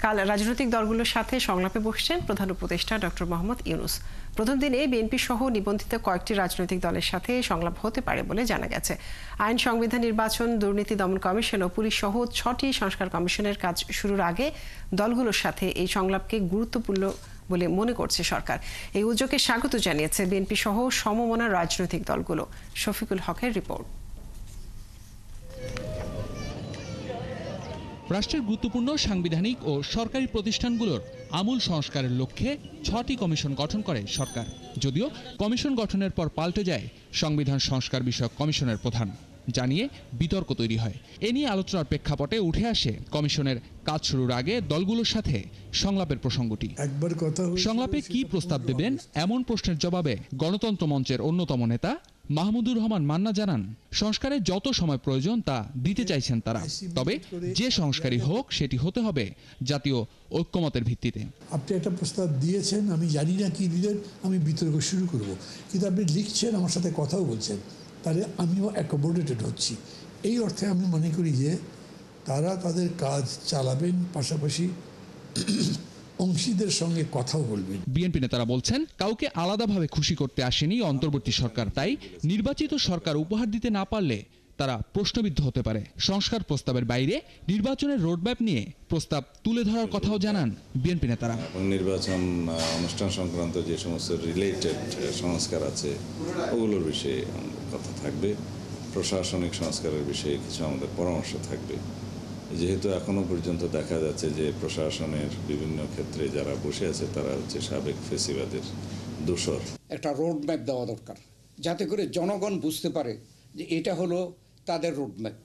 কাল রাজনৈতিক দলগুলোর সাথে সংলাপে বসছেন প্রধান উপদেষ্টা ডক্টর মোহাম্মদ ইউনূস। প্রথম দিনে বিএনপি সহ নিবন্ধিত কয়েকটি রাজনৈতিক দলের সাথে সংলাপ হতে পারে বলে জানা গেছে। আইন, সংবিধান, নির্বাচন, দুর্নীতি দমন কমিশন ও পুলিশ সহ 6টি সংস্কার কমিশনের কাজ শুরুর আগে দলগুলোর সাথে এই সংলাপকে গুরুত্বপূর্ণ বলে মনে করছে সরকার। এই উদ্যোগে স্বাগত জানিয়েছে বিএনপি সহ সমমনা রাজনৈতিক দলগুলো। শফিকুল হকের রিপোর্ট। রাষ্ট্রের গুরুত্বপূর্ণ সাংবিধানিক ও সরকারি প্রতিষ্ঠানগুলোর আমূল সংস্কারের লক্ষ্যে 6টি কমিশন গঠন করে সরকার। যদিও কমিশন গঠনের পর পাল্টে যায় সংবিধান সংস্কার বিষয়ক কমিশনের প্রধান, জানিয়ে বিতর্ক তৈরি হয়। এ নিয়ে আলোচনার প্রেক্ষাপটে উঠে আসে কমিশনের কাজ শুরুর আগে দলগুলোর সাথে সংলাপের প্রসঙ্গটি। সংলাপে কি প্রস্তাব দেবেন এমন প্রশ্নের জবাবে গণতন্ত্র মঞ্চের অন্যতম নেতা মাহমুদুর রহমান মান্না জানান, সংস্কারের যত সময় প্রয়োজন তা দিতে চাইছেন তারা, তবে যে সংস্কারই হোক সেটি হতে হবে জাতীয় ঐক্যমতের ভিত্তিতে। আপনি একটা প্রস্তাব দিয়েছেন, আমি জানি না কি দিলেন, আমি বিতর্ক শুরু করব, কিন্তু আপনি লিখছেন, আমার সাথে কথাও বলছেন, তাহলে আমিও অ্যাকোমোডেটেড হচ্ছি। এই অর্থে আমি মনে করি যে তারা তাদের কাজ চালাবেন, পাশাপাশি অংশীদের সঙ্গে কথাও বলবেন। বিএনপি নেতারা বলছেন, কাউকে আলাদাভাবে খুশি করতে আসেনি অন্তর্বর্তী সরকার, তাই নির্বাচিত সরকার উপহার দিতে না পারলে তারা প্রশ্নবিদ্ধ হতে পারে। সংস্কার প্রস্তাবের বাইরে নির্বাচনের রোডম্যাপ নিয়ে প্রস্তাব তুলে ধরার কথাও জানান বিএনপি নেতারা। নির্বাচন অনুষ্ঠান সংক্রান্ত যে সমস্ত রিলেটেড সংস্কার আছে ওগুলোর বিষয়ে কথা থাকবে। প্রশাসনিক সংস্কারের বিষয়ে কিছু আমাদের পরামর্শ থাকবে, যেহেতু এখনো পর্যন্ত দেখা যাচ্ছে যে প্রশাসনের বিভিন্ন ক্ষেত্রে যারা বসে আছে তারা হচ্ছে সাবেক ফেসিবাদের দোসর। একটা রোডম্যাপ দেওয়া দরকার, যাতে করে জনগণ বুঝতে পারে যে এটা হলো তাদের রোডম্যাপ।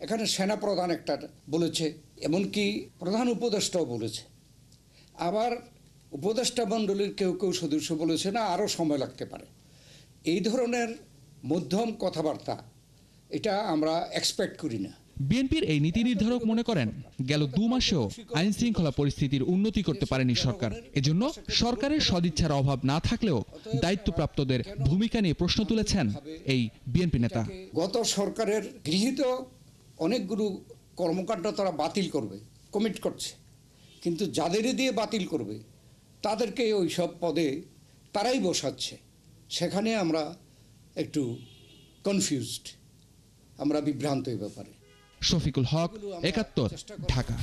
এখানে সেনাপ্রধান একটা বলেছে, এমনকি প্রধান উপদেষ্টাও বলেছে, আবার উপদেষ্টা মণ্ডলীর কেউ কেউ সদস্য বলেছে না আরও সময় লাগতে পারে। এই ধরনের মধ্যম কথাবার্তা এটা আমরা এক্সপেক্ট করি না। বিএনপির এই নীতি নির্ধারক মনে করেন, গেল 2 মাসেও আইন শৃঙ্খলা পরিস্থিতির উন্নতি করতে পারেনি সরকার। এজন্য সরকারের সদিচ্ছার অভাব না থাকলেও দায়িত্বপ্রাপ্তদের ভূমিকা নিয়ে প্রশ্ন তুলেছেন এই বিএনপি নেতা। গত সরকারের গৃহীত অনেকগুলো কর্মকাণ্ড তারা বাতিল করবে কমিট করছে, কিন্তু যাদেরই দিয়ে বাতিল করবে তাদেরকে ওই সব পদে তারাই বসাচ্ছে। সেখানে আমরা একটু কনফিউজড, আমরা বিভ্রান্ত এই ব্যাপারে। শফিকুল হক, ৭১, ঢাকা।